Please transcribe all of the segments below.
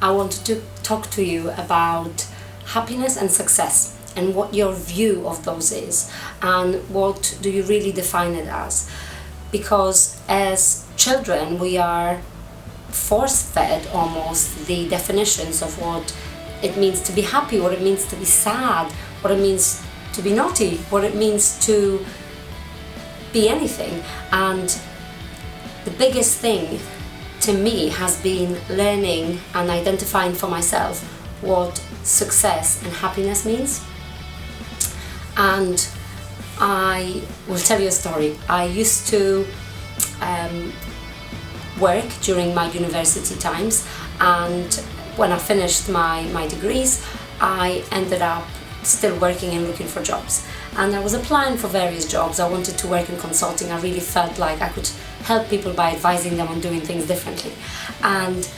I wanted to talk to you about happiness and success and what your view of those is and what do you really define it as. Because as children, we are force-fed almost the definitions of what it means to be happy, what it means to be sad, what it means to be naughty, what it means to be anything. And the biggest thing to me has been learning and identifying for myself what success and happiness means. And I will tell you a story. I used to work during my university times, and when I finished my degrees, I ended up still working and looking for jobs. And I was applying for various jobs. I wanted to work in consulting. I really felt like I could help people by advising them on doing things differently. And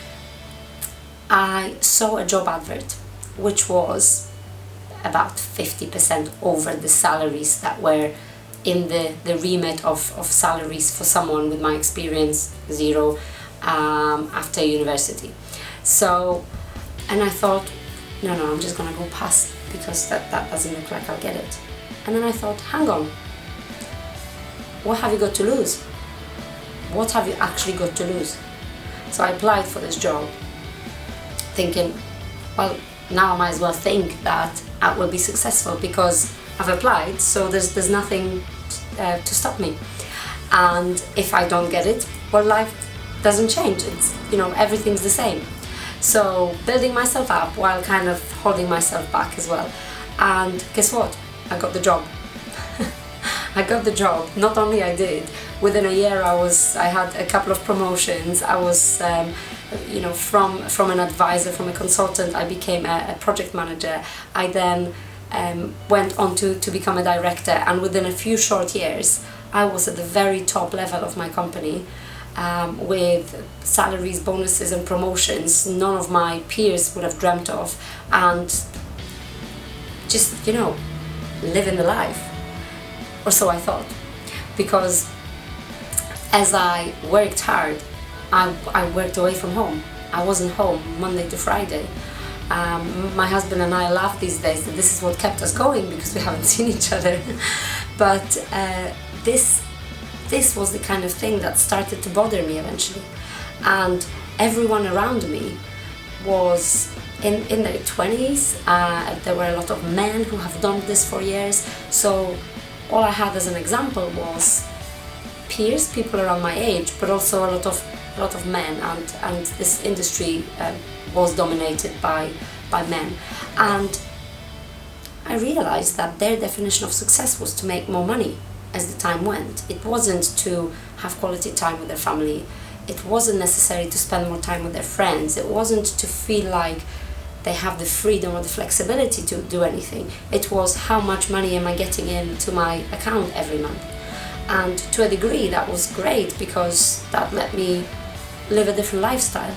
I saw a job advert which was about 50% over the salaries that were in the remit of salaries for someone with my experience, zero, after university. So, and I thought, no, I'm just gonna go past because that doesn't look like I'll get it. And then I thought, hang on, what have you got to lose? What have you actually got to lose? So I applied for this job thinking, well, now I might as well think that I will be successful because I've applied, so there's nothing to stop me. And if I don't get it, well, life doesn't change. It's, everything's the same. So building myself up while kind of holding myself back as well. And guess what? I got the job. I got the job. Not only I did, within a year I had a couple of promotions. I was from an advisor, from a consultant, I became a project manager. I then went on to become a director, and within a few short years I was at the very top level of my company, with salaries, bonuses and promotions none of my peers would have dreamt of, and just living the life, or so I thought. Because as I worked hard, I worked away from home. I wasn't home Monday to Friday. My husband and I laugh these days that this is what kept us going because we haven't seen each other. But this was the kind of thing that started to bother me eventually. And everyone around me was in their 20s. There were a lot of men who have done this for years. So all I had as an example was peers, people around my age, but also a lot of men, and this industry was dominated by men. And I realized that their definition of success was to make more money as the time went. It wasn't to have quality time with their family. It wasn't necessary to spend more time with their friends. It wasn't to feel like they have the freedom or the flexibility to do anything. It was how much money am I getting into my account every month. And to a degree that was great because that let me live a different lifestyle.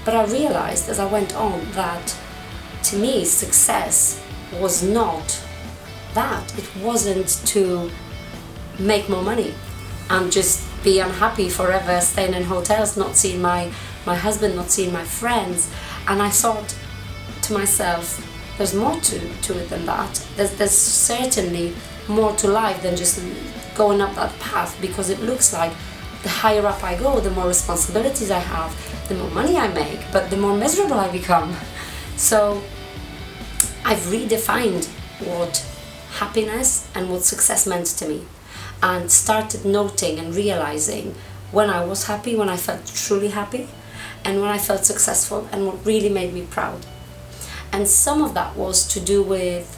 But I realized as I went on that to me success was not that. It wasn't to make more money and just be unhappy forever, staying in hotels, not seeing my husband, not seeing my friends. And I thought to myself, there's more to it than that. There's certainly more to life than just going up that path, because it looks like the higher up I go, the more responsibilities I have, the more money I make, but the more miserable I become. So I've redefined what happiness and what success meant to me, and started noting and realizing when I was happy, when I felt truly happy, and when I felt successful, and what really made me proud. And some of that was to do with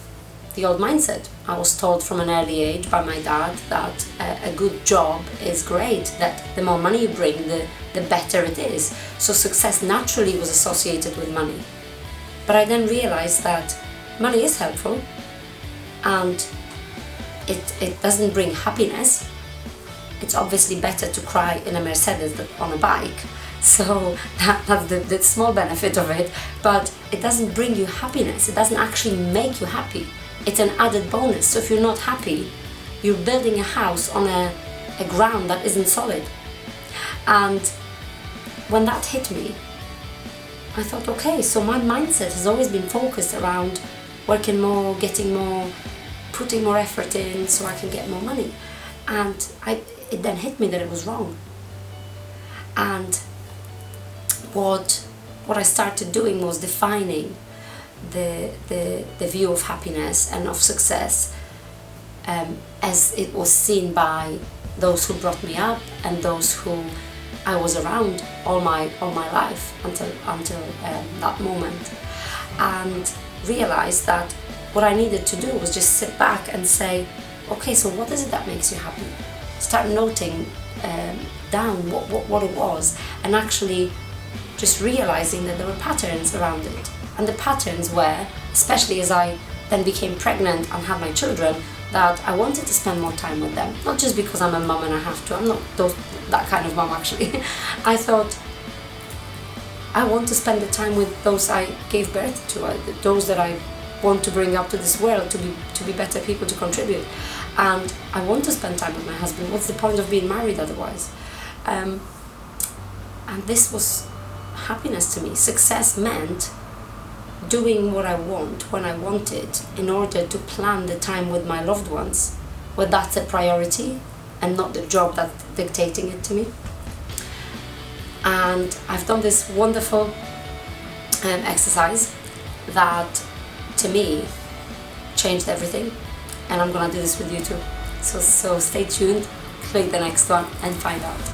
the old mindset. I was told from an early age by my dad that a good job is great, that the more money you bring, the better it is. So success naturally was associated with money. But I then realized that money is helpful, and it doesn't bring happiness. It's obviously better to cry in a Mercedes than on a bike. So that's the small benefit of it, but it doesn't bring you happiness. It doesn't actually make you happy. It's an added bonus. So if you're not happy, you're building a house on a ground that isn't solid. And when that hit me, I thought, okay, so my mindset has always been focused around working more, getting more, putting more effort in so I can get more money. And it then hit me that it was wrong. And what I started doing was defining the view of happiness and of success as it was seen by those who brought me up and those who I was around all my life until that moment, and realized that what I needed to do was just sit back and say, okay, so what is it that makes you happy? Start noting down what it was, and actually just realizing that there were patterns around it. And the patterns were, especially as I then became pregnant and had my children, that I wanted to spend more time with them. Not just because I'm a mum and I have to, I'm not that kind of mum actually. I thought, I want to spend the time with those I gave birth to, those that I want to bring up to this world to be better people, to contribute. And I want to spend time with my husband. What's the point of being married otherwise? And this was happiness to me. Success meant doing what I want when I want it in order to plan the time with my loved ones, where that's a priority and not the job that's dictating it to me. And I've done this wonderful exercise that to me changed everything, and I'm gonna do this with you too. So stay tuned, click the next one and find out.